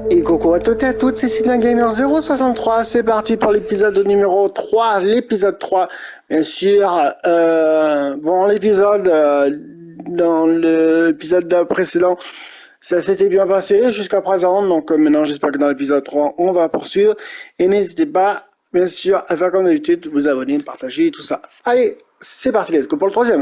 Et coucou à toutes et à toutes, c'est SYLVAINGAMEUR063, c'est parti pour l'épisode numéro 3, l'épisode 3, bien sûr. Dans l'épisode précédent, ça s'était bien passé jusqu'à présent, donc maintenant j'espère que dans l'épisode 3, on va poursuivre. Et n'hésitez pas, bien sûr, à faire comme d'habitude, vous abonner, partager, tout ça. Allez, c'est parti, let's go pour le troisième.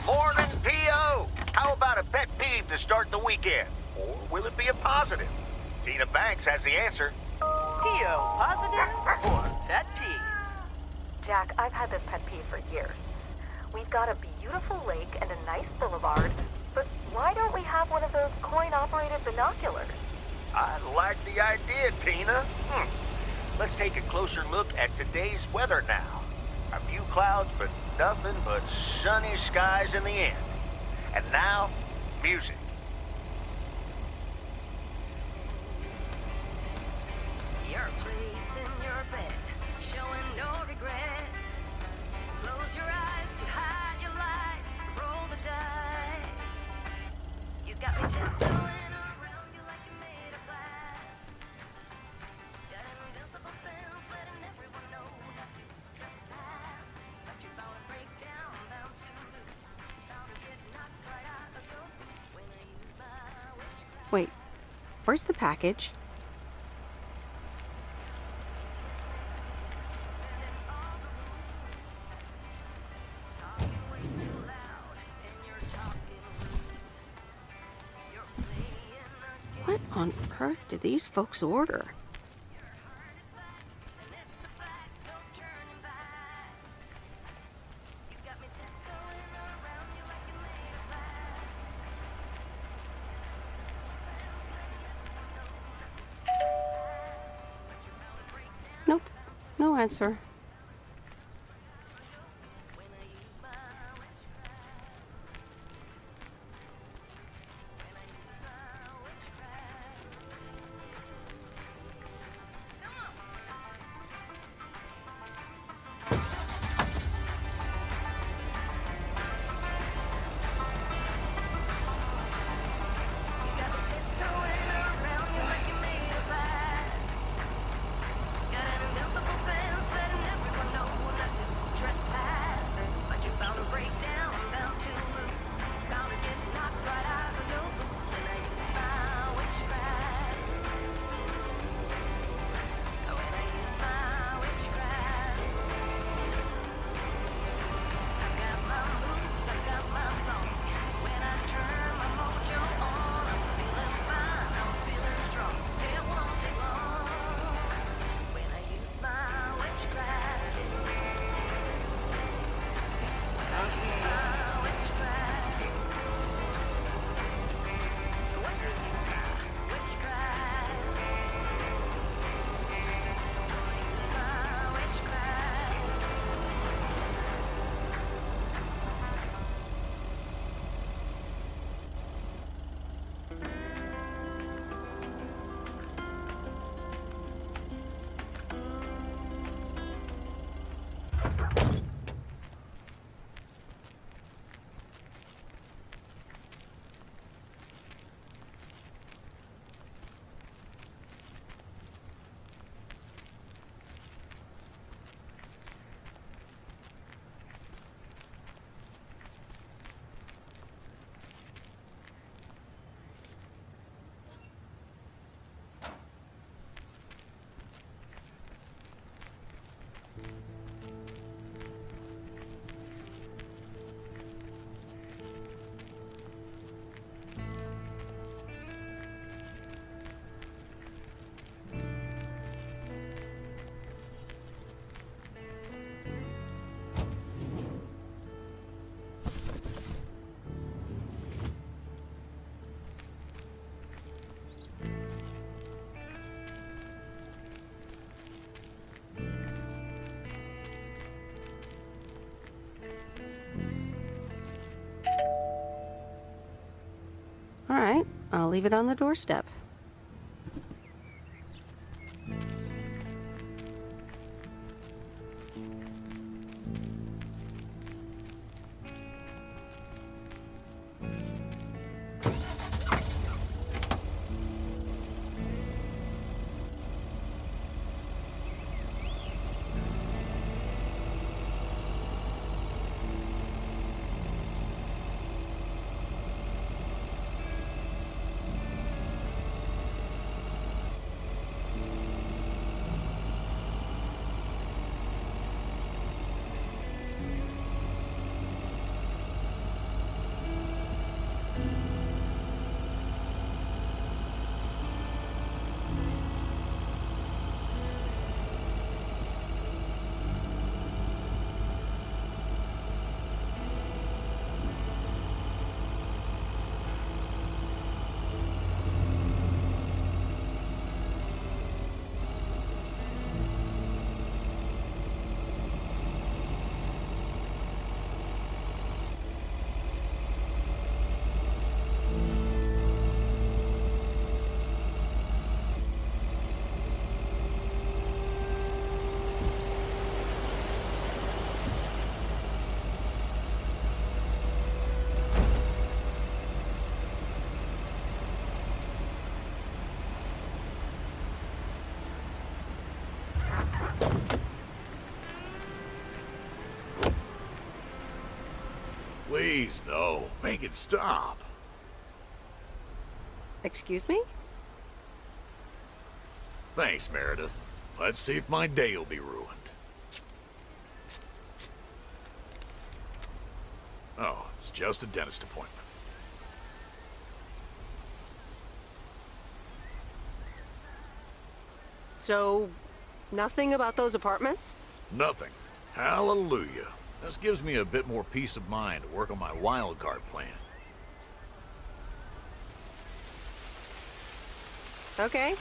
Morning, P.O. How about a pet peeve to start the weekend? Or will it be a positive? Tina Banks has the answer. P.O. positive or pet peeve? Jack, I've had this pet peeve for years. We've got a beautiful lake and a nice boulevard, but why don't we have one of those coin-operated binoculars? I like the idea, Tina. Let's take a closer look at today's weather now. A few clouds, but nothing but sunny skies in the end. And now, music. You're placed in your bed, showing no regret. Close your eyes to hide your lies, roll the dice. You got me tiptoeing around you like you're made of glass. Got an invincible sense, letting everyone know that you trespass. But you're bound to break down, bound to lose, bound to get knocked right out of your boots when I use my witchcraft. Wait, where's the package? What on earth did these folks order? Nope, no answer. Got an invincible fence letting leave it on the doorstep. Please, no. Make it stop. Excuse me? Thanks, Meredith. Let's see if my day will be ruined. Oh, it's just a dentist appointment. So, nothing about those apartments? Nothing. Hallelujah. This gives me a bit more peace of mind to work on my wild card plan. Okay.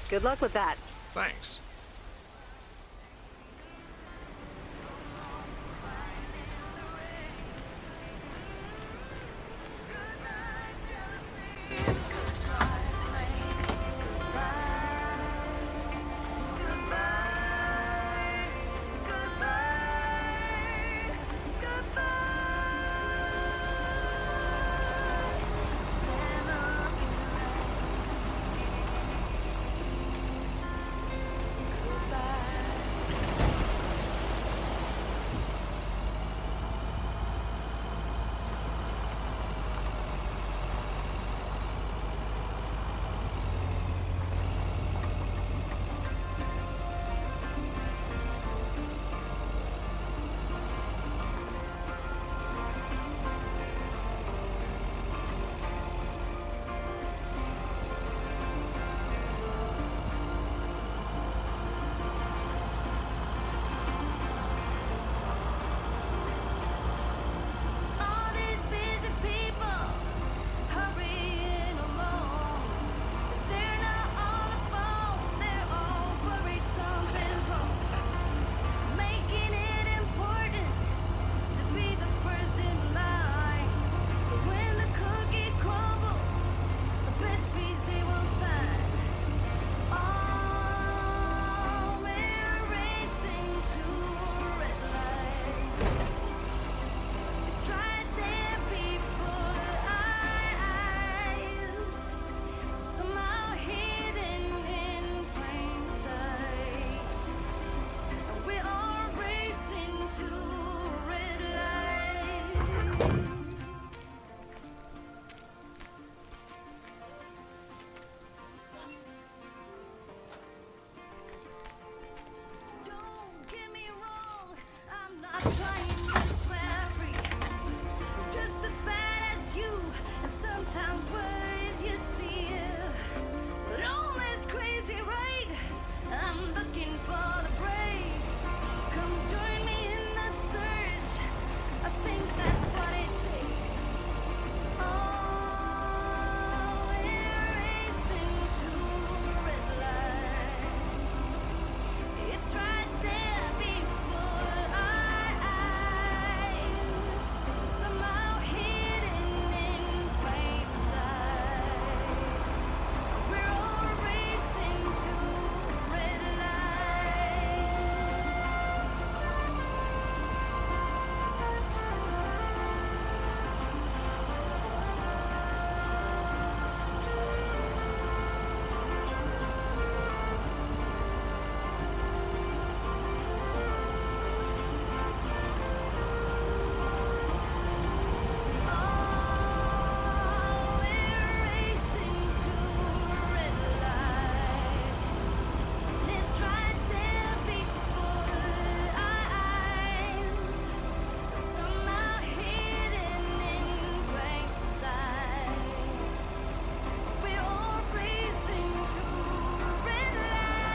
Good luck with that. Thanks.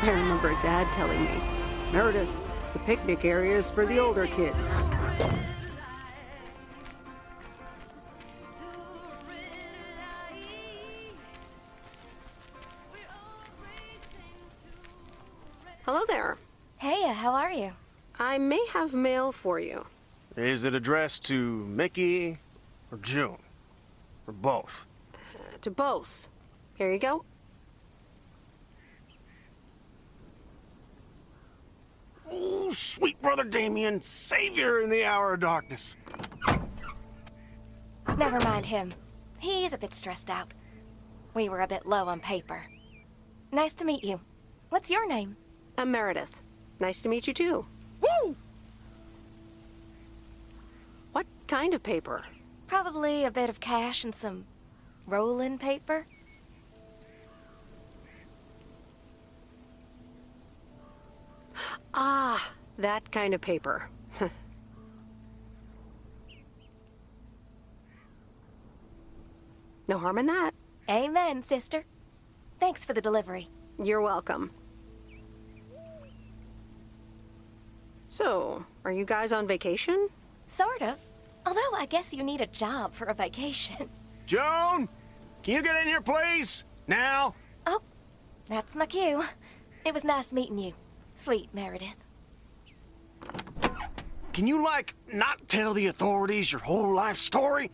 I remember Dad telling me, Meredith, the picnic area is for the older kids. Hello there. Hey, how are you? I may have mail for you. Is it addressed to Mickey or June? Or both? To both. Here you go. Oh, sweet brother Damien, savior in the hour of darkness. Never mind him. He's a bit stressed out. We were a bit low on paper. Nice to meet you. What's your name? I'm Meredith. Nice to meet you too. Woo! What kind of paper? Probably a bit of cash and some rolling paper. Ah, that kind of paper. No harm in that. Amen, sister. Thanks for the delivery. You're welcome. So, are you guys on vacation? Sort of. Although I guess you need a job for a vacation. Joan, can you get in here, please? Now? Oh, that's my cue. It was nice meeting you. Sweet Meredith. Can you, not tell the authorities your whole life story?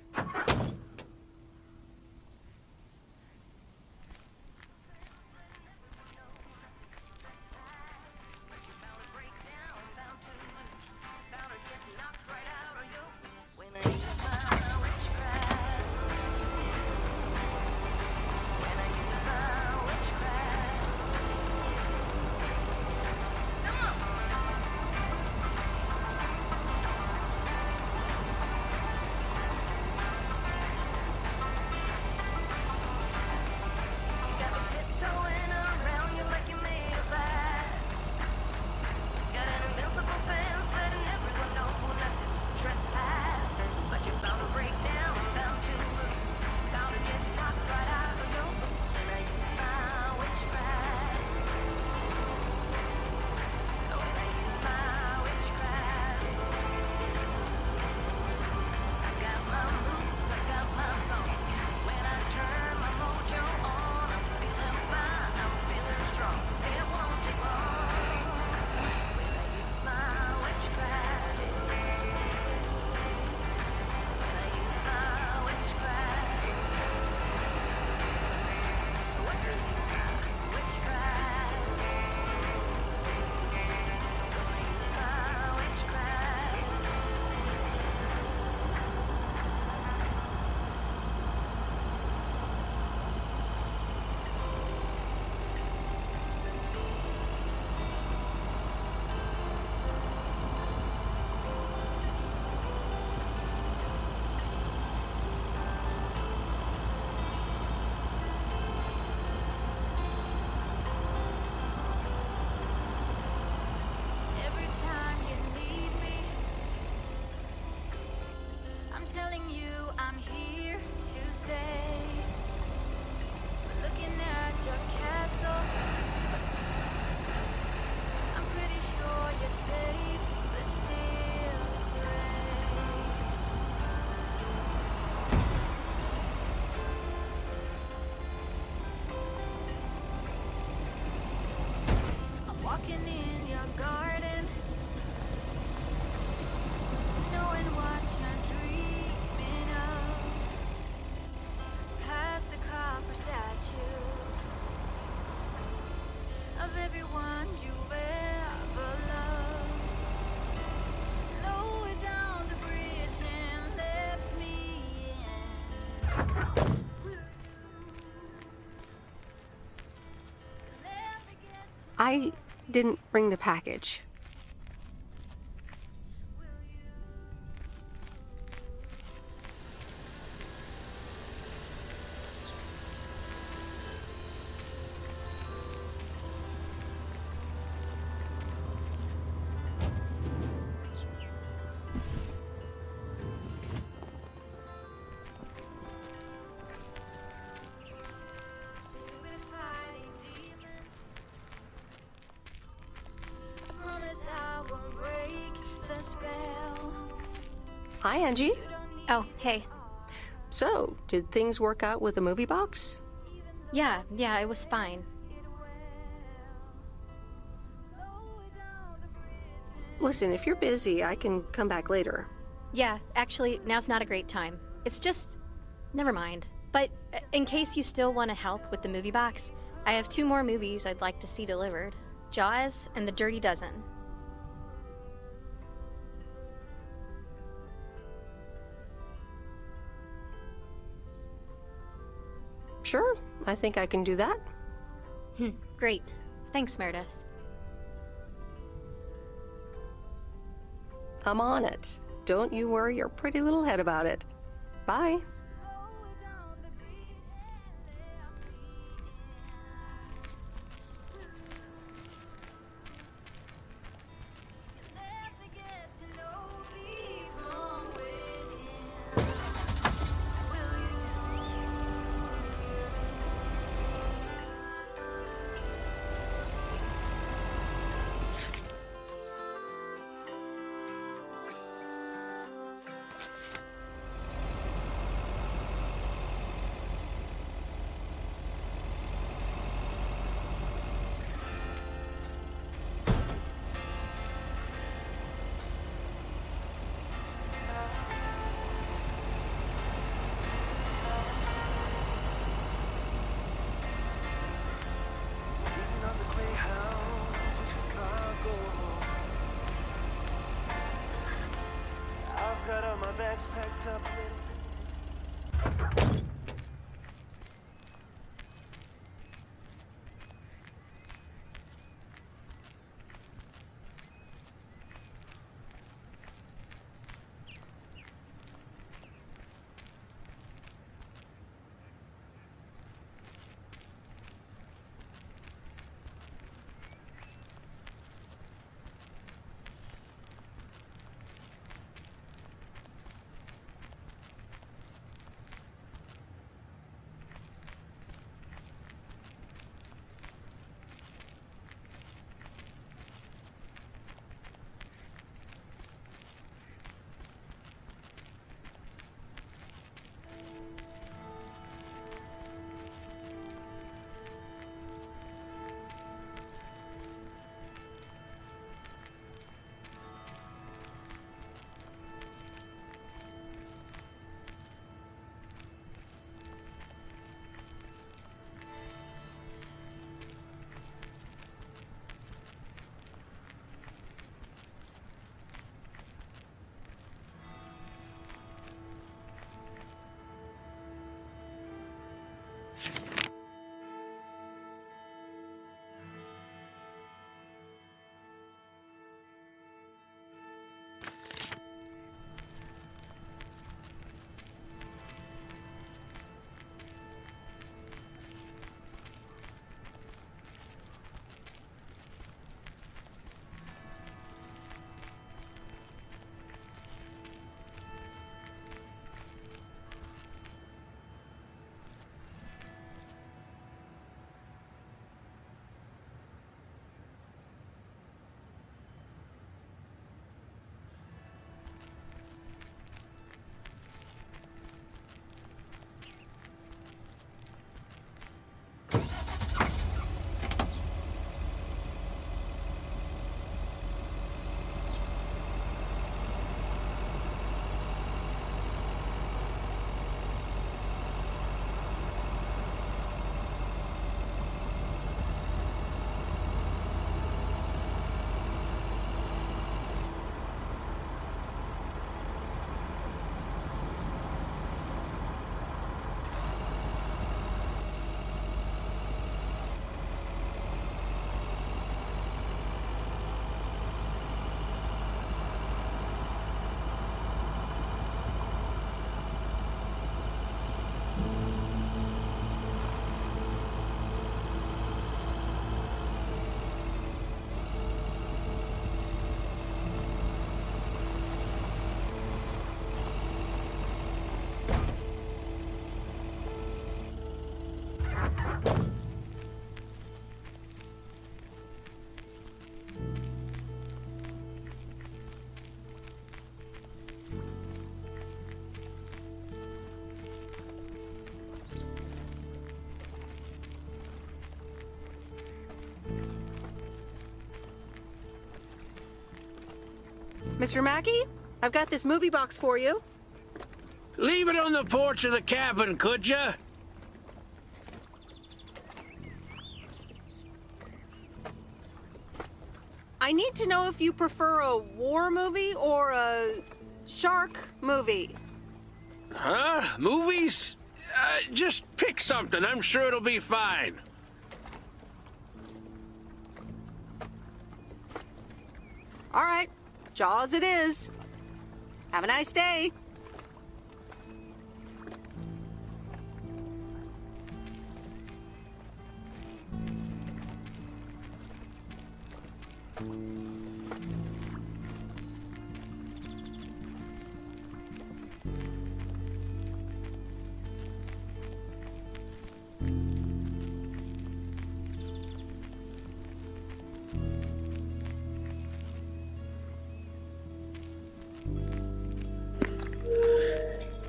I didn't bring the package. Hi, Angie. Oh, hey. So, did things work out with the movie box? Yeah, it was fine. Listen, if you're busy, I can come back later. Yeah, actually, now's not a great time. It's just... never mind. But in case you still want to help with the movie box, I have 2 more movies I'd like to see delivered. Jaws and The Dirty Dozen. Sure, I think I can do that. Great. Thanks, Meredith. I'm on it. Don't you worry your pretty little head about it. Bye. Mr. Mackey, I've got this movie box for you. Leave it on the porch of the cabin, could ya? I need to know if you prefer a war movie or a shark movie. Huh? Movies? Just pick something. I'm sure it'll be fine. All right, Jaws it is. Have a nice day.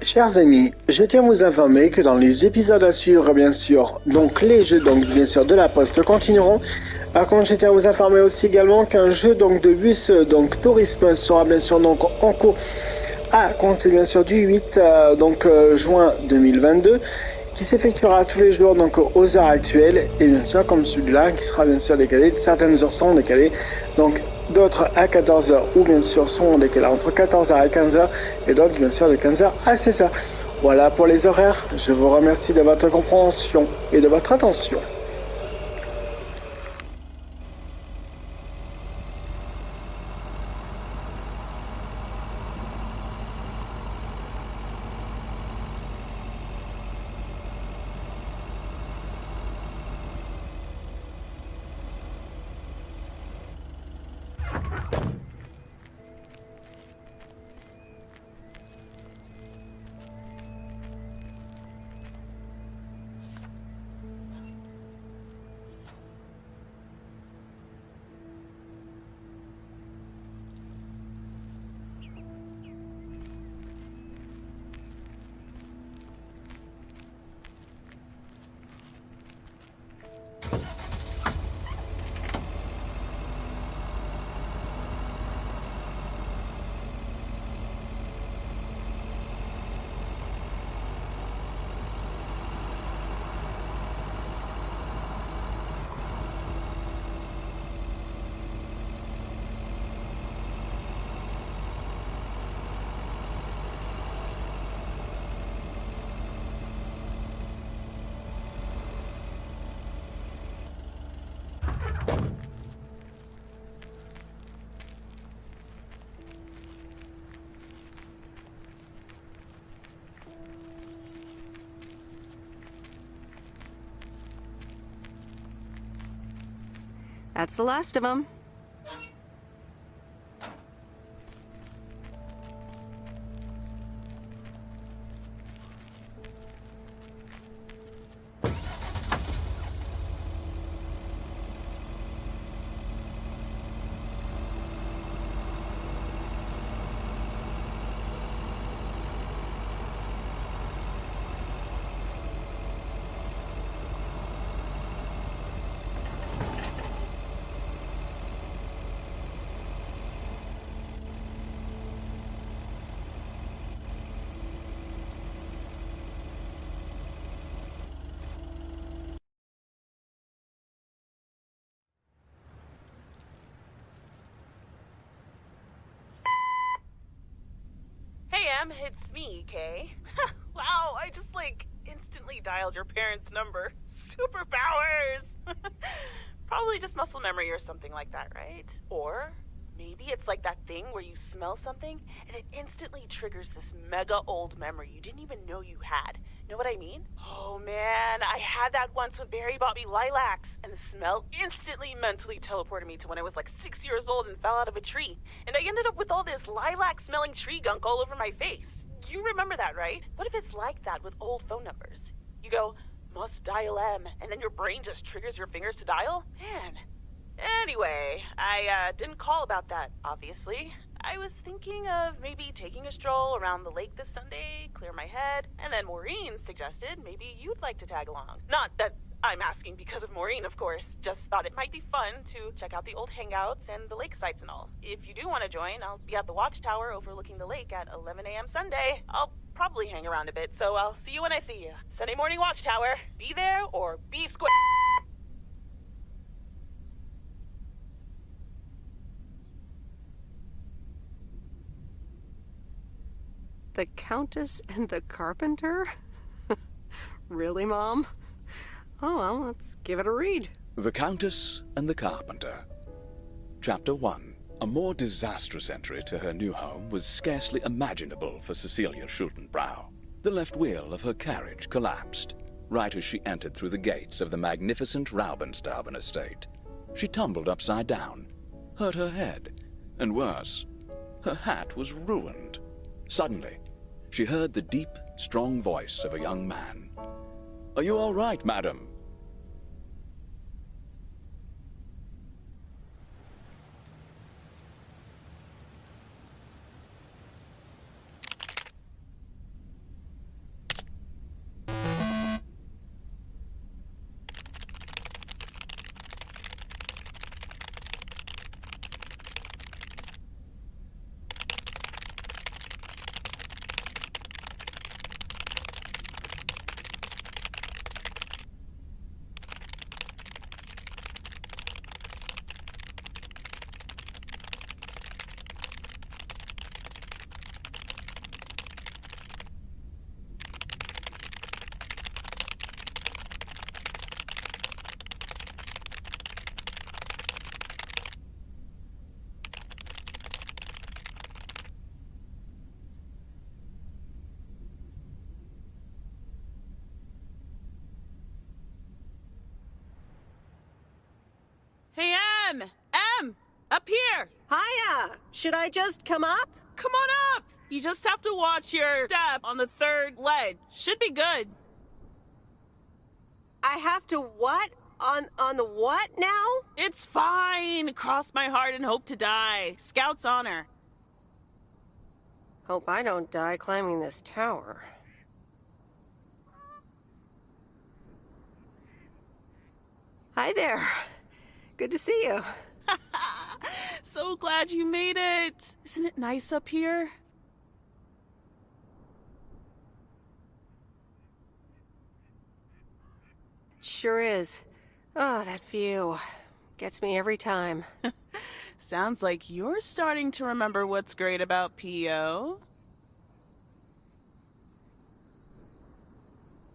Chers amis, je tiens à vous informer que dans les épisodes à suivre, bien sûr, donc les jeux bien sûr de la poste continueront. Par contre, je tiens à vous informer aussi également qu'un jeu de bus tourisme sera bien sûr en cours à compter bien sûr du 8 juin 2022, qui s'effectuera tous les jours aux heures actuelles, et bien sûr comme celui-là qui sera bien sûr décalé, certaines heures seront décalées, donc d'autres à 14h ou bien sûr seront décalées entre 14h et 15h, et d'autres bien sûr de 15h à 16h. Voilà pour les horaires, je vous remercie de votre compréhension et de votre attention. That's the last of them. It's me, Kay. Wow, I just, instantly dialed your parents' number. Superpowers! Probably just muscle memory or something like that, right? Or maybe it's like that thing where you smell something and it instantly triggers this mega old memory you didn't even know you had. Know what I mean? Oh man, I had that once when Barry bought me lilacs, and the smell instantly mentally teleported me to when I was 6 years old and fell out of a tree. And I ended up with all this lilac-smelling tree gunk all over my face. You remember that, right? What if it's like that with old phone numbers? You go, must dial M, and then your brain just triggers your fingers to dial? Man. Anyway, I didn't call about that, obviously. I was thinking of maybe taking a stroll around the lake this Sunday, clear my head, and then Maureen suggested maybe you'd like to tag along. Not that I'm asking because of Maureen, of course. Just thought it might be fun to check out the old hangouts and the lake sites and all. If you do want to join, I'll be at the watchtower overlooking the lake at 11 a.m. Sunday. I'll probably hang around a bit, so I'll see you when I see you. Sunday morning watchtower. Be there or be square. The Countess and the Carpenter? Really, Mom? Oh, well, let's give it a read. The Countess and the Carpenter. Chapter 1. A more disastrous entry to her new home was scarcely imaginable for Cecilia Schultenbrow. The left wheel of her carriage collapsed, right as she entered through the gates of the magnificent Raubenstaben estate. She tumbled upside down, hurt her head, and worse, her hat was ruined. Suddenly, she heard the deep, strong voice of a young man. "Are you all right, madam?" Hey, Em! Up here! Hiya! Should I just come up? Come on up! You just have to watch your step on the third ledge. Should be good. I have to what? On the what now? It's fine. Cross my heart and hope to die. Scout's honor. Hope I don't die climbing this tower. Hi there. Good to see you. So glad you made it. Isn't it nice up here? Sure is. Oh, that view. Gets me every time. Sounds like you're starting to remember what's great about P.O.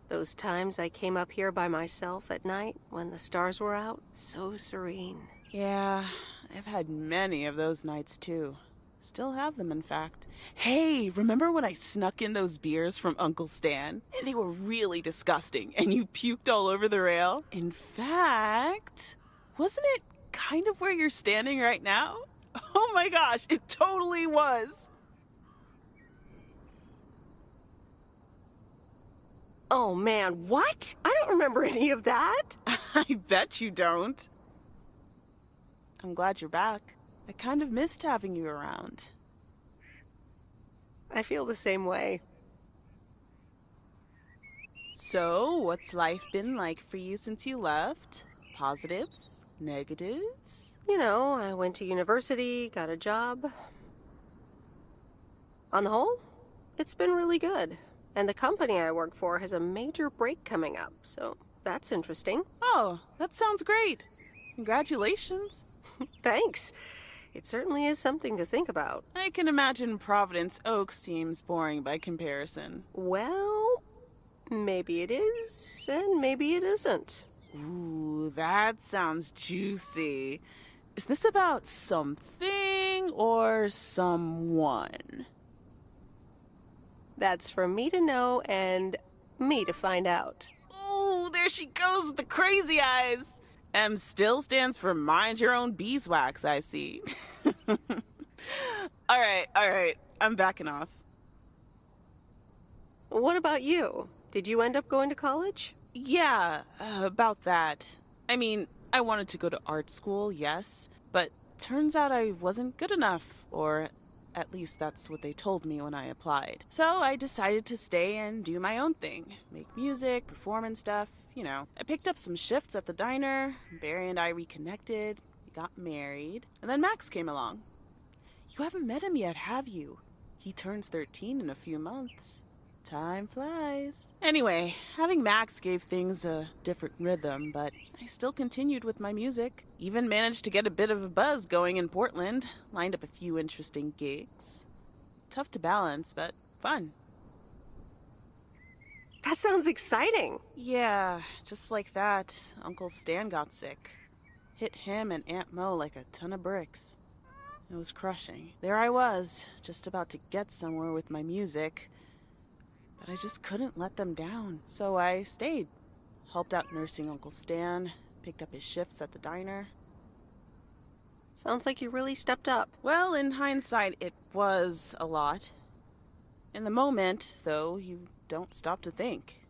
Those times I came up here by myself at night when the stars were out, so serene. Yeah, I've had many of those nights too. Still have them, in fact. Hey, remember when I snuck in those beers from Uncle Stan? And they were really disgusting, and you puked all over the rail? In fact, wasn't it kind of where you're standing right now? Oh my gosh, it totally was! Oh man, what? I don't remember any of that. I bet you don't. I'm glad you're back. I kind of missed having you around. I feel the same way. So, what's life been like for you since you left? Positives? Negatives? You know, I went to university, got a job. On the whole, it's been really good. And the company I work for has a major break coming up, so that's interesting. Oh, that sounds great. Congratulations. Thanks. It certainly is something to think about. I can imagine Providence Oaks seems boring by comparison. Well, maybe it is, and maybe it isn't. Ooh, that sounds juicy. Is this about something or someone? That's for me to know and me to find out. Ooh, there she goes with the crazy eyes. M still stands for mind your own beeswax, I see. All right. I'm backing off. What about you? Did you end up going to college? Yeah, about that. I mean, I wanted to go to art school, yes, but turns out I wasn't good enough, or at least that's what they told me when I applied. So I decided to stay and do my own thing. Make music, perform and stuff. you know. I picked up some shifts at the diner. Barry and I reconnected. We got married. And then Max came along. You haven't met him yet, have you? He turns 13 in a few months. Time flies. Anyway, having Max gave things a different rhythm, but I still continued with my music. Even managed to get a bit of a buzz going in Portland. Lined up a few interesting gigs. Tough to balance, but fun. That sounds exciting. Yeah, just like that, Uncle Stan got sick. Hit him and Aunt Mo like a ton of bricks. It was crushing. There I was, just about to get somewhere with my music, but I just couldn't let them down. So I stayed. Helped out nursing Uncle Stan, picked up his shifts at the diner. Sounds like you really stepped up. Well, in hindsight, it was a lot. In the moment, though, you don't stop to think.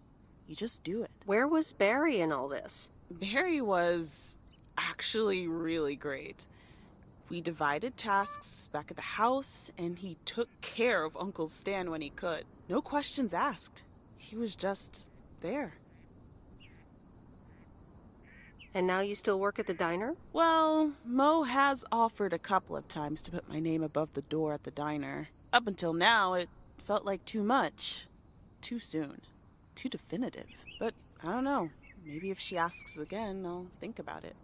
You just do it. Where was Barry in all this? Barry was actually really great. We divided tasks back at the house, and he took care of Uncle Stan when he could. No questions asked. He was just there. And now you still work at the diner? Well, Mo has offered a couple of times to put my name above the door at the diner. Up until now, it felt like too much. Too soon. Too definitive. But I don't know. Maybe if she asks again, I'll think about it.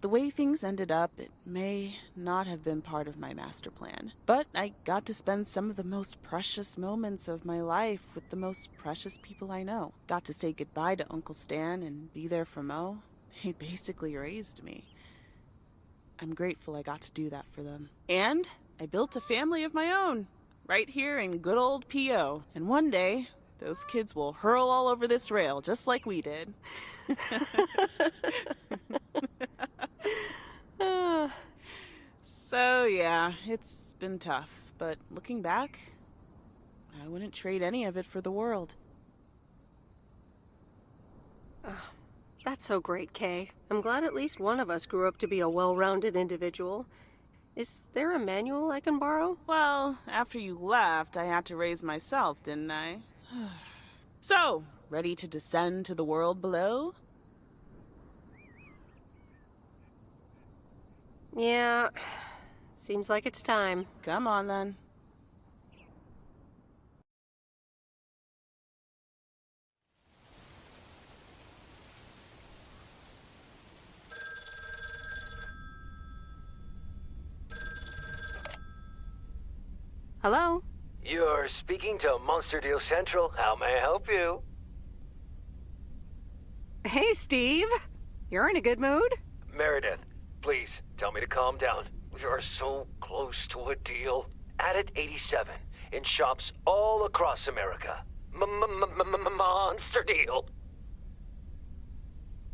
The way things ended up, it may not have been part of my master plan. But I got to spend some of the most precious moments of my life with the most precious people I know. Got to say goodbye to Uncle Stan and be there for Mo. He basically raised me. I'm grateful I got to do that for them. And I built a family of my own, right here in good old P.O. And one day, those kids will hurl all over this rail, just like we did. So, yeah, it's been tough. But looking back, I wouldn't trade any of it for the world. That's so great, Kay. I'm glad at least one of us grew up to be a well-rounded individual. Is there a manual I can borrow? Well, after you left, I had to raise myself, didn't I? So, ready to descend to the world below? Yeah, seems like it's time. Come on, then. Hello? You're speaking to Monster Deal Central. How may I help you? Hey, Steve. You're in a good mood? Meredith, please tell me to calm down. We are so close to a deal. Added 87 in shops all across America. Monster Deal.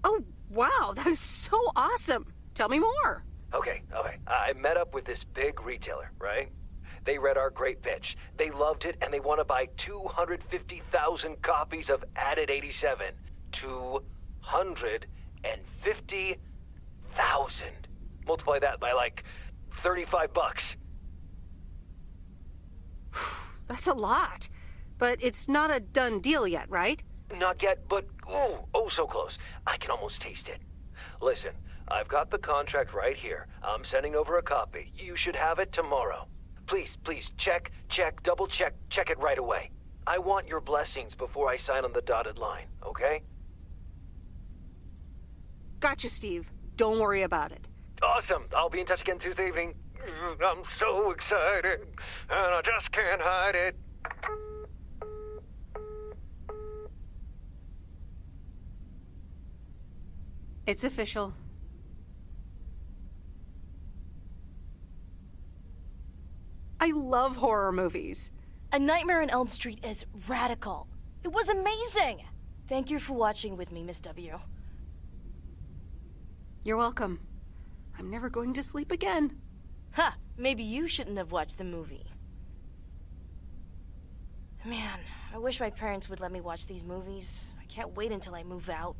Oh, wow, that is so awesome. Tell me more. Okay. I met up with this big retailer, right? They read our great pitch. They loved it, and they want to buy 250,000 copies of Added 87. 250,000. Multiply that by like $35. That's a lot. But it's not a done deal yet, right? Not yet, but oh, so close. I can almost taste it. Listen, I've got the contract right here. I'm sending over a copy. You should have it tomorrow. Please, check, double check it right away. I want your blessings before I sign on the dotted line, okay? Gotcha, Steve. Don't worry about it. Awesome. I'll be in touch again Tuesday evening. I'm so excited, and I just can't hide it. It's official. I love horror movies. A Nightmare on Elm Street is radical. It was amazing. Thank you for watching with me, Miss W. You're welcome. I'm never going to sleep again. Ha! Maybe you shouldn't have watched the movie. Man, I wish my parents would let me watch these movies. I can't wait until I move out.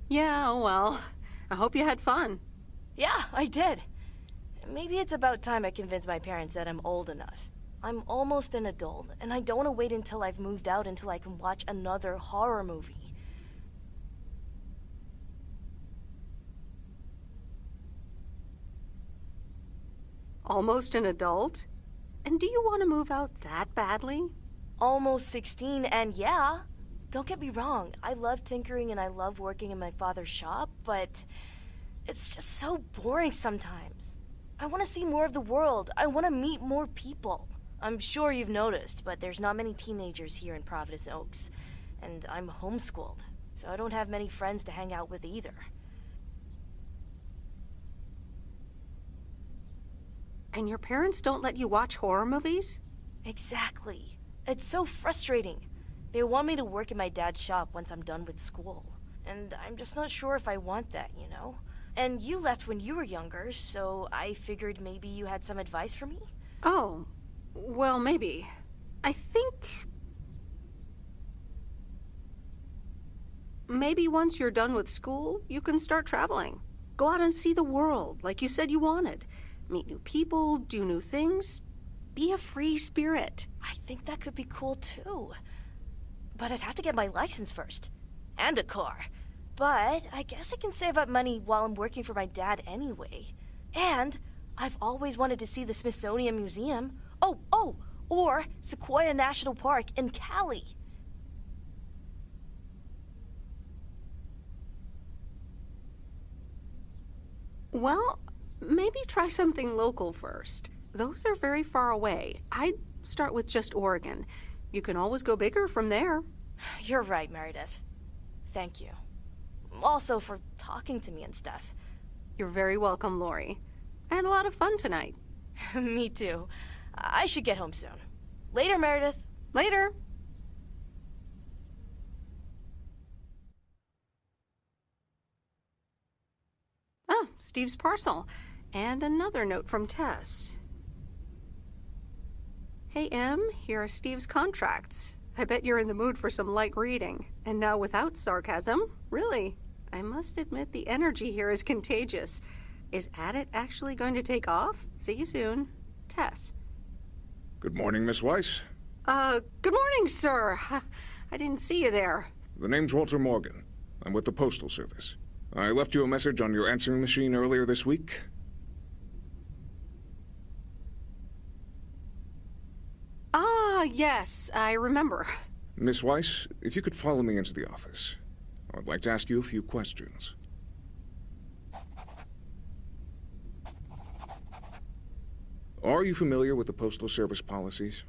Yeah, oh well. I hope you had fun. Yeah, I did. Maybe it's about time I convince my parents that I'm old enough. I'm almost an adult, and I don't want to wait until I've moved out until I can watch another horror movie. Almost an adult? And do you want to move out that badly? Almost 16, and yeah, don't get me wrong, I love tinkering and I love working in my father's shop, but it's just so boring sometimes. I want to see more of the world. I want to meet more people. I'm sure you've noticed, but there's not many teenagers here in Providence Oaks, and I'm homeschooled, so I don't have many friends to hang out with either. And your parents don't let you watch horror movies? Exactly. It's so frustrating. They want me to work in my dad's shop once I'm done with school, and I'm just not sure if I want that, you know? And you left when you were younger, so I figured maybe you had some advice for me? Oh, well, maybe. I think maybe once you're done with school, you can start traveling. Go out and see the world, like you said you wanted. Meet new people, do new things. Be a free spirit. I think that could be cool, too. But I'd have to get my license first. And a car. But I guess I can save up money while I'm working for my dad anyway. And I've always wanted to see the Smithsonian Museum. Or Sequoia National Park in Cali. Well, maybe try something local first. Those are very far away. I'd start with just Oregon. You can always go bigger from there. You're right, Meredith. Thank you. Also for talking to me and stuff. You're very welcome, Lori. I had a lot of fun tonight. Me too. I should get home soon. Later, Meredith. Later. Oh, Steve's parcel. And another note from Tess. Hey, Em, here are Steve's contracts. I bet you're in the mood for some light reading. And now without sarcasm, really. I must admit the energy here is contagious. Is Addit actually going to take off? See you soon. Tess. Good morning, Miss Weiss. Good morning, sir. I didn't see you there. The name's Walter Morgan. I'm with the Postal Service. I left you a message on your answering machine earlier this week. Ah, yes, I remember. Miss Weiss, if you could follow me into the office. I'd like to ask you a few questions. Are you familiar with the Postal Service policies?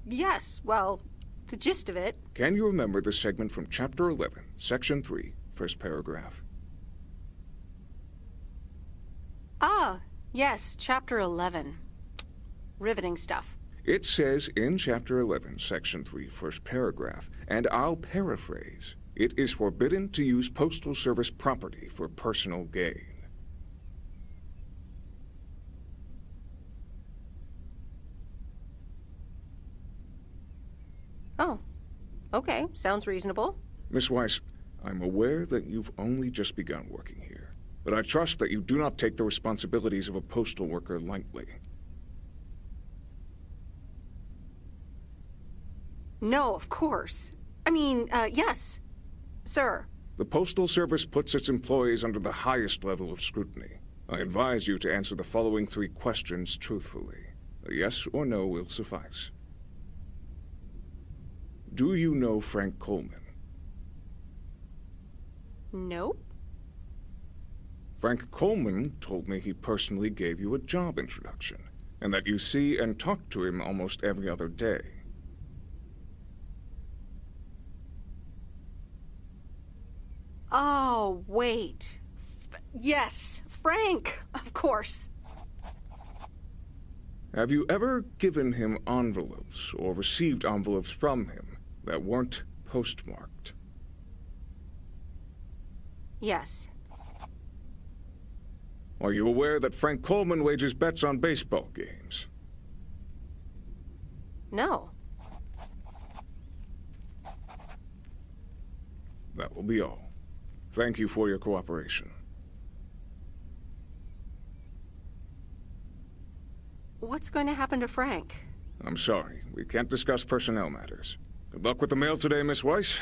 Yes, well, the gist of it. Can you remember the segment from Chapter 11, Section 3, first paragraph? Ah, yes, Chapter 11. Riveting stuff. It says in Chapter 11, Section 3, first paragraph, and I'll paraphrase, it is forbidden to use Postal Service property for personal gain. Oh, okay, sounds reasonable. Miss Weiss, I'm aware that you've only just begun working here, but I trust that you do not take the responsibilities of a postal worker lightly. No, of course. I mean, yes, sir. The Postal Service puts its employees under the highest level of scrutiny. I advise you to answer the following 3 questions truthfully. A yes or no will suffice. Do you know Frank Coleman? Nope. Frank Coleman told me he personally gave you a job introduction, and that you see and talk to him almost every other day. Oh, wait. Yes, Frank, of course. Have you ever given him envelopes or received envelopes from him that weren't postmarked? Yes. Are you aware that Frank Coleman wagers bets on baseball games? No. That will be all. Thank you for your cooperation. what's going to happen to Frank? I'm sorry. We can't discuss personnel matters. Good luck with the mail today, Miss Weiss.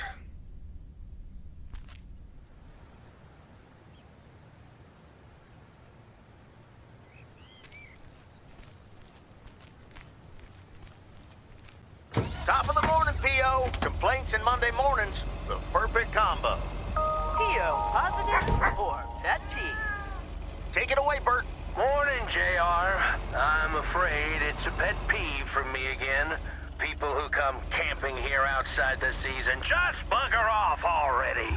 Top of the morning, P.O. Complaints and Monday mornings. The perfect combo. P.O. positive or pet peeve? Take it away, Bert. Morning, JR. I'm afraid it's a pet peeve for me again. People who come camping here outside the season, just bugger off already.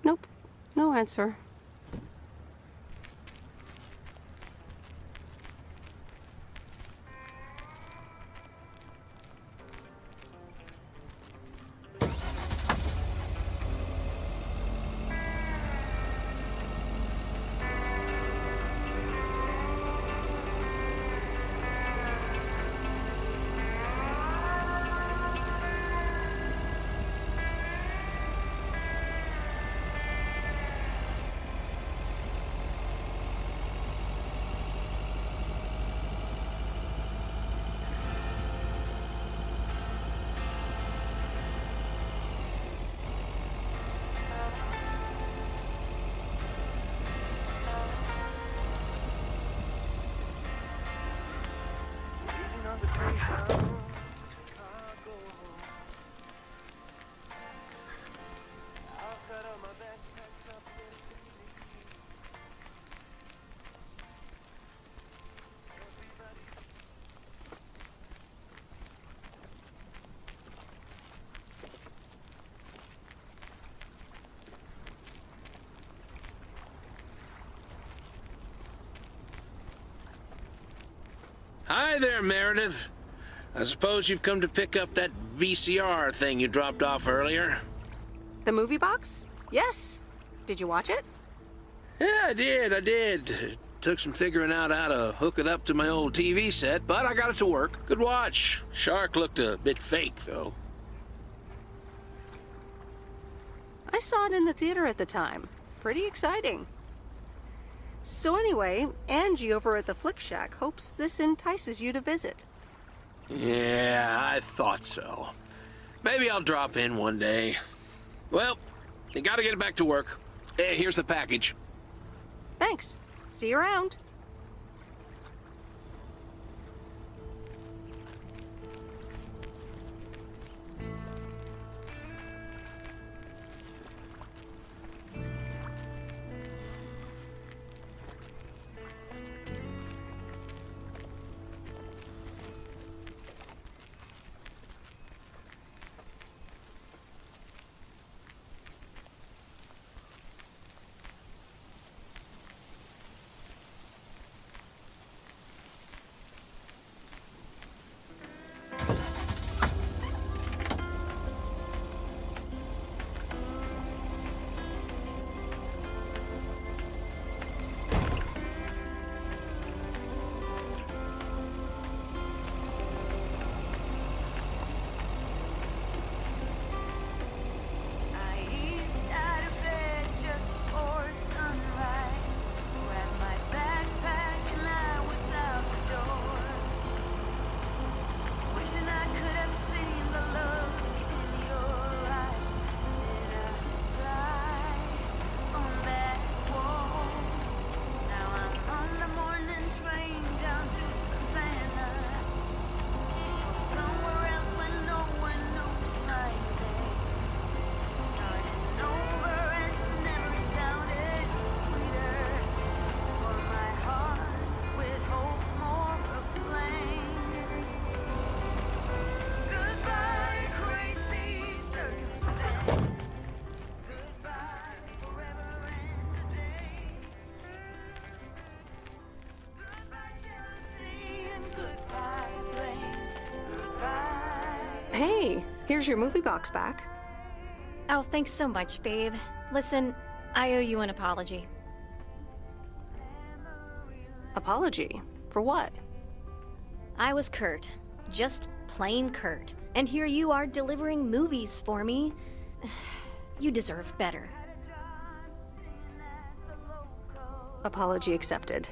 Nope, no answer. Hi there, Meredith. I suppose you've come to pick up that VCR thing you dropped off earlier? The movie box? Yes. Did you watch it? Yeah, I did. It took some figuring out how to hook it up to my old TV set, but I got it to work. Good watch. Shark looked a bit fake, though. I saw it in the theater at the time. Pretty exciting. So anyway, Angie over at the Flick Shack hopes this entices you to visit. Yeah, I thought so. Maybe I'll drop in one day. Well, you gotta get back to work. Hey, here's the package. Thanks. See you around. Hey, here's your movie box back. Oh, thanks so much, babe. Listen, I owe you an apology. Apology? For what? I was Kurt. Just plain Kurt. And here you are delivering movies for me. You deserve better. Apology accepted.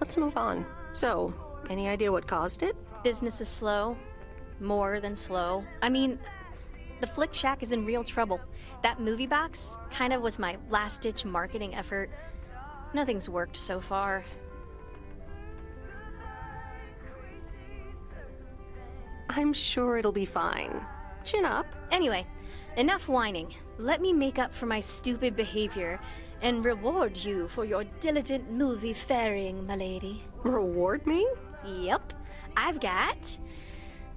Let's move on. So, any idea what caused it? Business is slow. More than slow. I mean, the Flick Shack is in real trouble. That movie box kind of was my last-ditch marketing effort. Nothing's worked so far. I'm sure it'll be fine. Chin up. Anyway, enough whining. Let me make up for my stupid behavior and reward you for your diligent movie faring, my lady. Reward me? Yep. I've got...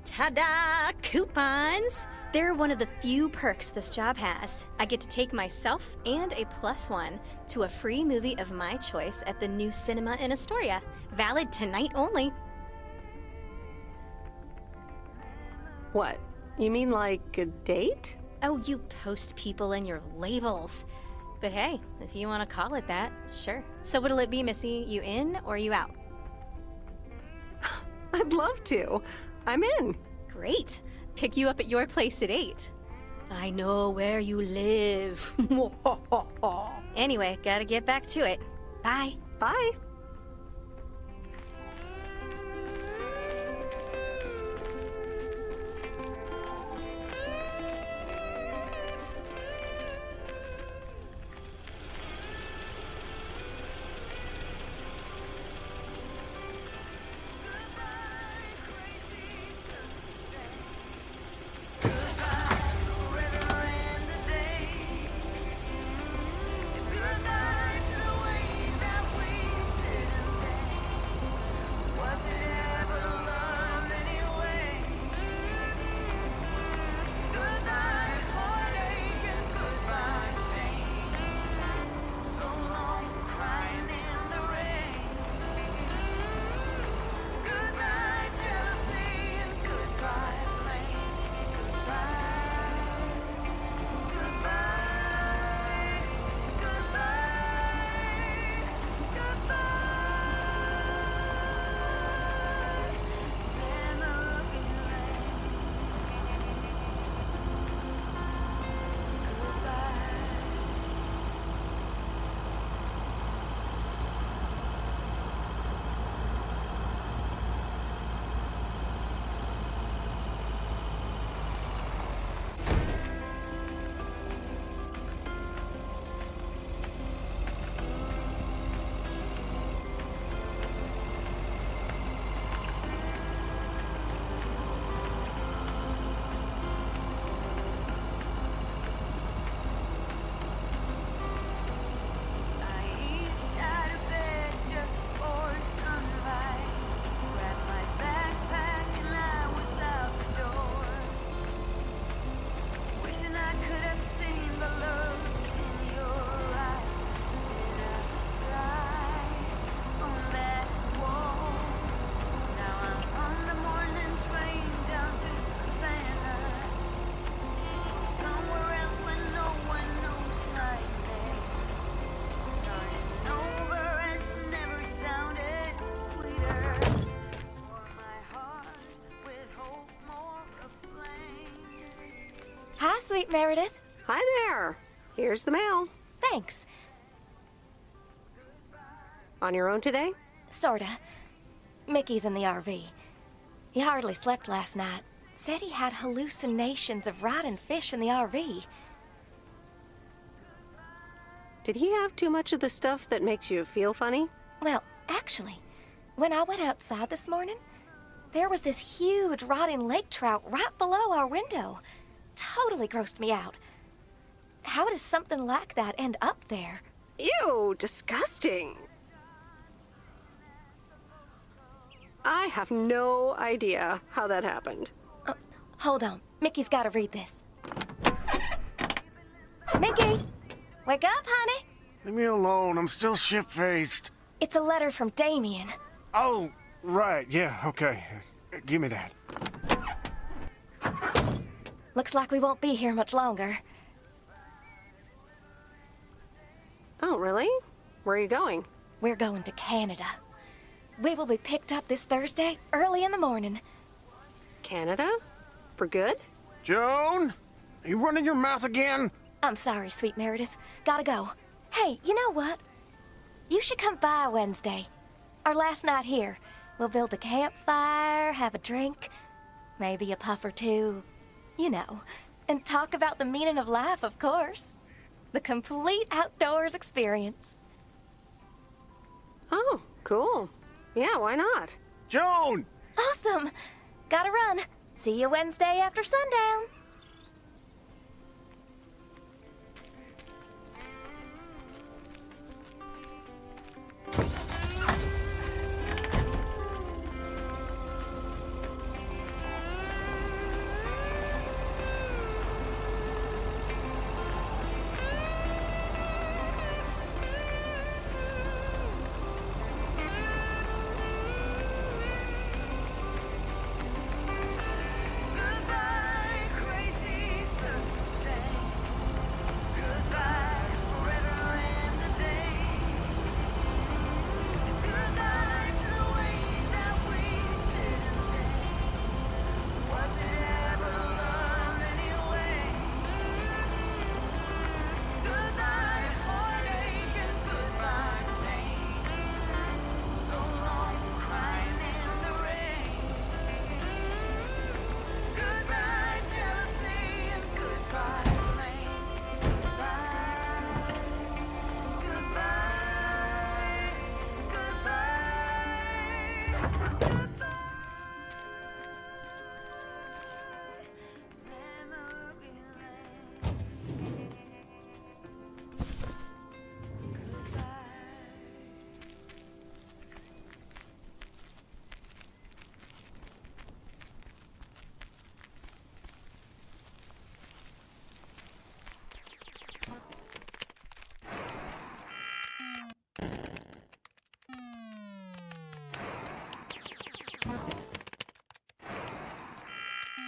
ta-da! Coupons! They're one of the few perks this job has. I get to take myself and a +1 to a free movie of my choice at the new cinema in Astoria. Valid tonight only. What? You mean like a date? Oh, you post people and your labels. But hey, if you want to call it that, sure. So what'll it be, Missy? You in or you out? I'd love to. I'm in. Great. Pick you up at your place at 8. I know where you live. Anyway, gotta get back to it. Bye. Bye. Sweet Meredith. Hi there. Here's the mail. Thanks. On your own today? Sorta. Mickey's in the RV. He hardly slept last night. Said he had hallucinations of riding fish in the RV. Did he have too much of the stuff that makes you feel funny? Well, actually, when I went outside this morning, there was this huge rotting lake trout right below our window. Totally grossed me out. How does something like that end up there? Ew, disgusting. I have no idea how that happened. Hold on. Mickey's got to read this. Mickey! Wake up, honey! Leave me alone. I'm still shit-faced. It's a letter from Damien. Oh, right. Yeah, okay. Give me that. Looks like we won't be here much longer. Oh, really? Where are you going? We're going to Canada. We will be picked up this Thursday, early in the morning. Canada? For good? Joan? Are you running your mouth again? I'm sorry, sweet Meredith. Gotta go. Hey, you know what? You should come by Wednesday. Our last night here. We'll build a campfire, have a drink, maybe a puff or two, you know, and talk about the meaning of life, of course. The complete outdoors experience. Oh, cool. Yeah, why not? Joan! Awesome! Gotta run. See you Wednesday after sundown.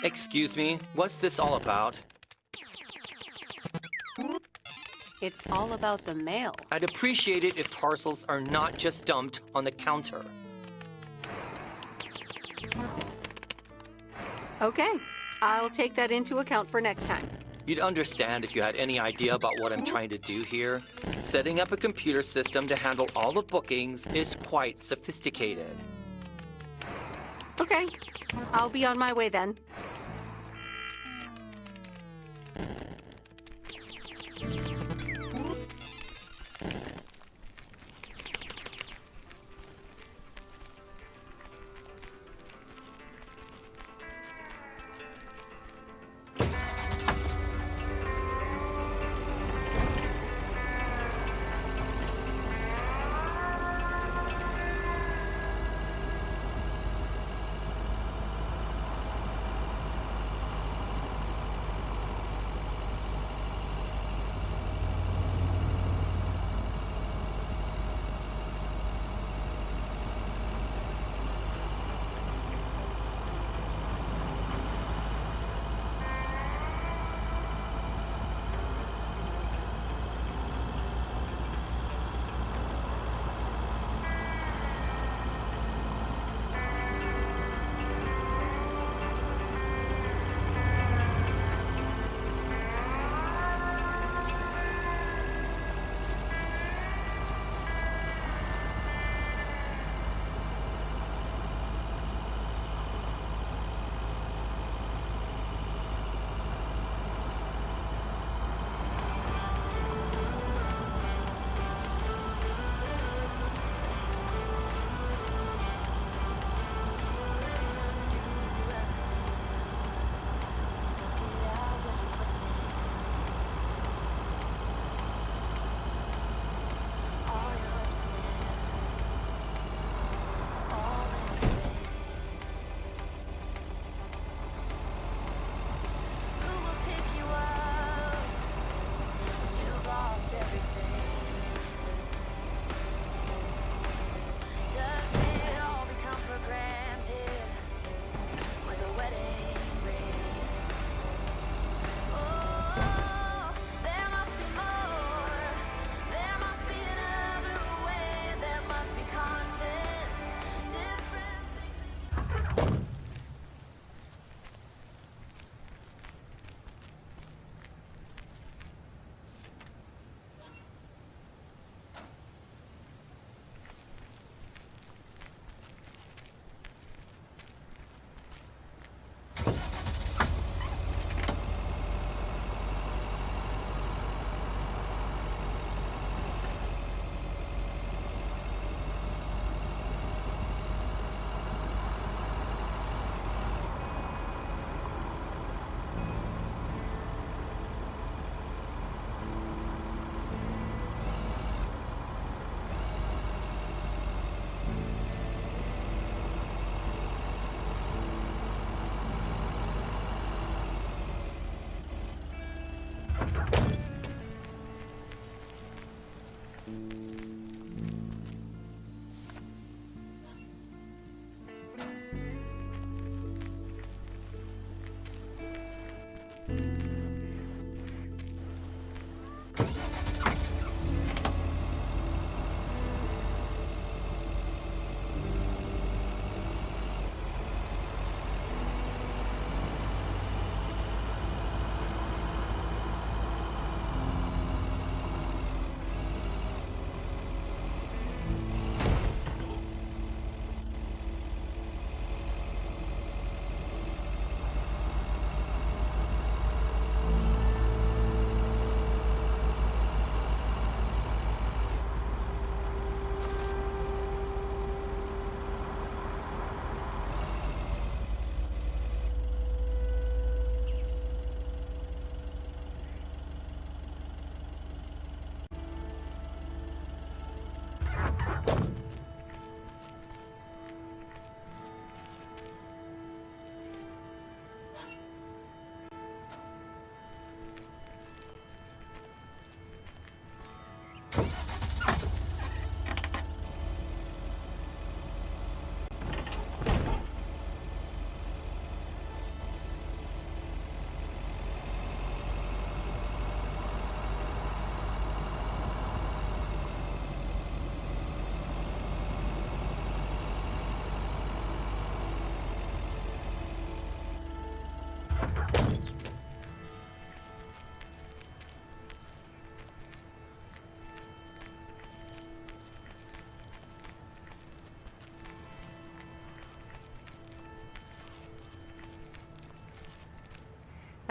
Excuse me, what's this all about? It's all about the mail. I'd appreciate it if parcels are not just dumped on the counter. Okay, I'll take that into account for next time. You'd understand if you had any idea about what I'm trying to do here. Setting up a computer system to handle all the bookings is quite sophisticated. Okay, I'll be on my way then.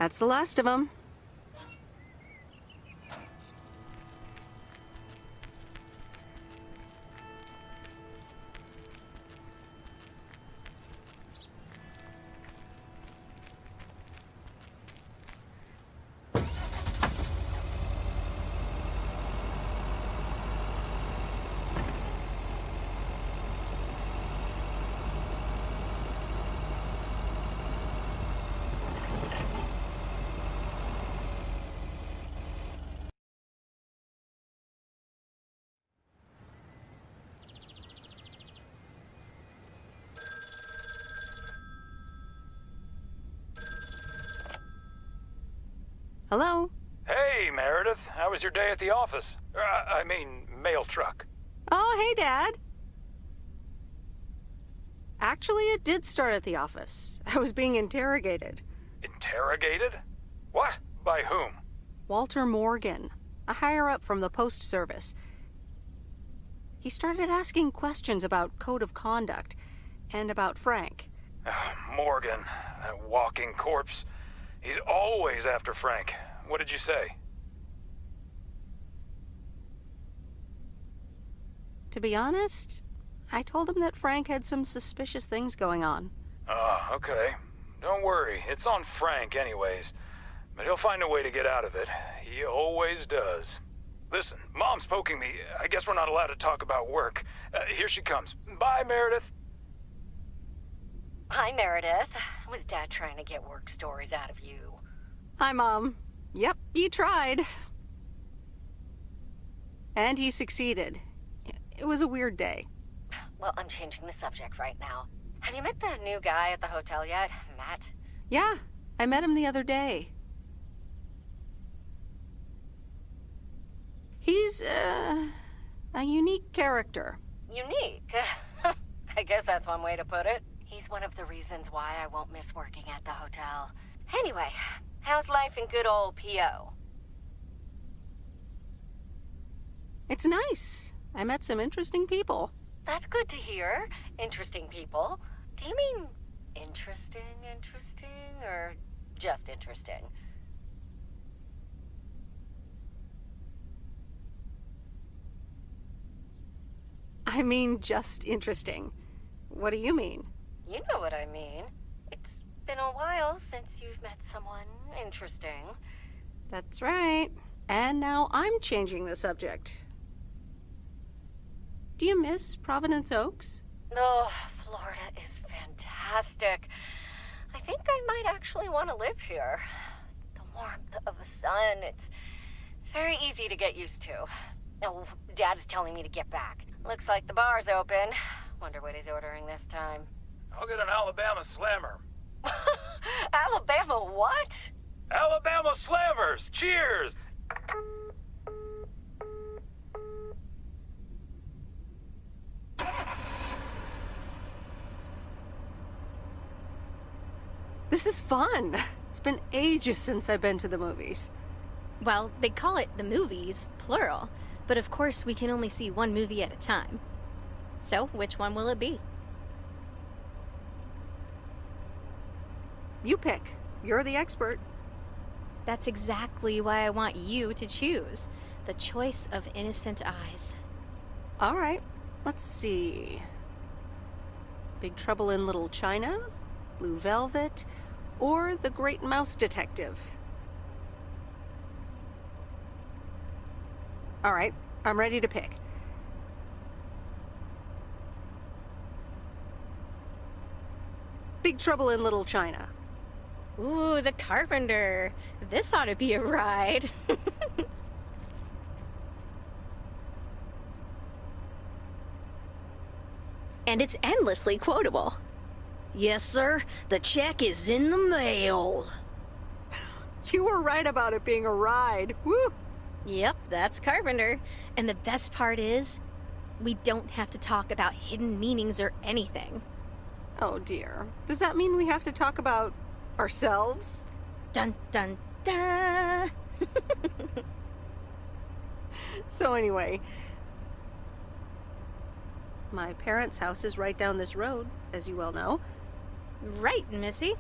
That's the last of them. Hello? Hey, Meredith. How was your day at the office? I mean, mail truck. Oh, hey, Dad. Actually, it did start at the office. I was being interrogated. Interrogated? What? By whom? Walter Morgan, a higher-up from the post service. He started asking questions about code of conduct and about Frank. Morgan, that walking corpse. He's always after Frank. What did you say? To be honest, I told him that Frank had some suspicious things going on. Oh, okay. Don't worry. It's on Frank anyways. But he'll find a way to get out of it. He always does. Listen, Mom's poking me. I guess we're not allowed to talk about work. Here she comes. Bye, Meredith. Hi, Meredith. Was Dad trying to get work stories out of you? Hi, Mom. Yep, he tried. And he succeeded. It was a weird day. Well, I'm changing the subject right now. Have you met the new guy at the hotel yet, Matt? Yeah, I met him the other day. He's, a unique character. Unique? I guess that's one way to put it. He's one of the reasons why I won't miss working at the hotel. Anyway, how's life in good old P.O.? It's nice. I met some interesting people. That's good to hear. Interesting people. Do you mean interesting, or just interesting? I mean, just interesting. What do you mean? You know what I mean. It's been a while since you've met someone interesting. That's right. And now I'm changing the subject. Do you miss Providence Oaks? Oh, Florida is fantastic. I think I might actually want to live here. The warmth of the sun, it's very easy to get used to. Oh, Dad is telling me to get back. Looks like the bar's open. Wonder what he's ordering this time. I'll get an Alabama Slammer. Alabama what? Alabama Slammers! Cheers! This is fun. It's been ages since I've been to the movies. Well, they call it the movies, plural, but of course we can only see one movie at a time. So, which one will it be? You pick. You're the expert. That's exactly why I want you to choose. The choice of innocent eyes. All right. Let's see. Big Trouble in Little China, Blue Velvet, or The Great Mouse Detective. All right. I'm ready to pick. Big Trouble in Little China. Ooh, The Carpenter. This ought to be a ride. And it's endlessly quotable. Yes, sir. The check is in the mail. You were right about it being a ride. Woo! Yep, that's Carpenter. And the best part is, we don't have to talk about hidden meanings or anything. Oh dear. Does that mean we have to talk about ourselves? Dun dun dun! So anyway, my parents' house is right down this road, as you well know. Right, Missy.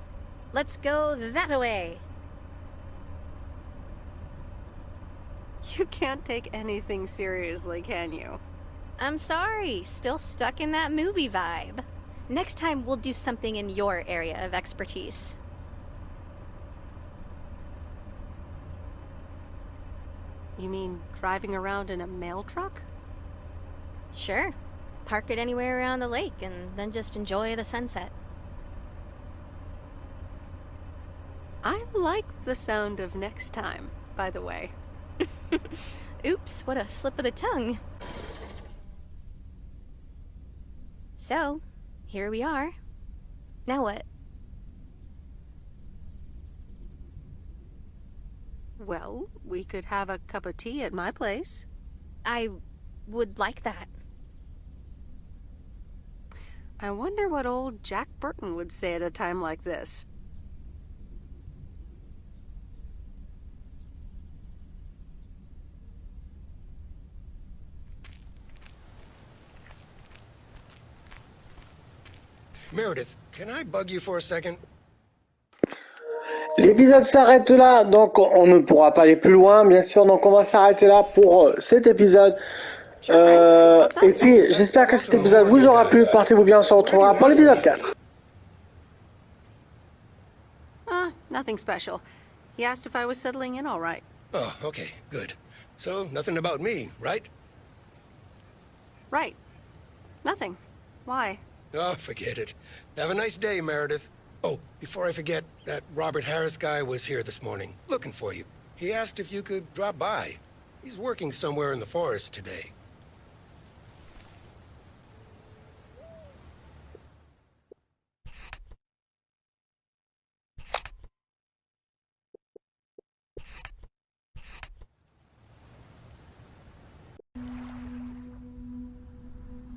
Let's go that-a-way. You can't take anything seriously, can you? I'm sorry, still stuck in that movie vibe. Next time, we'll do something in your area of expertise. You mean driving around in a mail truck? Sure. Park it anywhere around the lake and then just enjoy the sunset. I like the sound of next time, by the way. Oops, what a slip of the tongue. So, here we are. Now what? Well, we could have a cup of tea at my place. I would like that. I wonder what old Jack Burton would say at a time like this. Meredith, can I bug you for a second? L'épisode s'arrête là, donc on ne pourra pas aller plus loin, bien sûr, donc on va s'arrêter là pour cet épisode. Et puis, j'espère que cet épisode vous aura plu. Portez-vous bien, on se retrouvera pour l'épisode 4. Nothing special. He asked if I was settling in all right. Oh, okay, good. So, nothing about me, right? Right. Nothing. Why? Oh, forget it. Have a nice day, Meredith. Oh, before I forget, that Robert Harris guy was here this morning, looking for you. He asked if you could drop by. He's working somewhere in the forest today.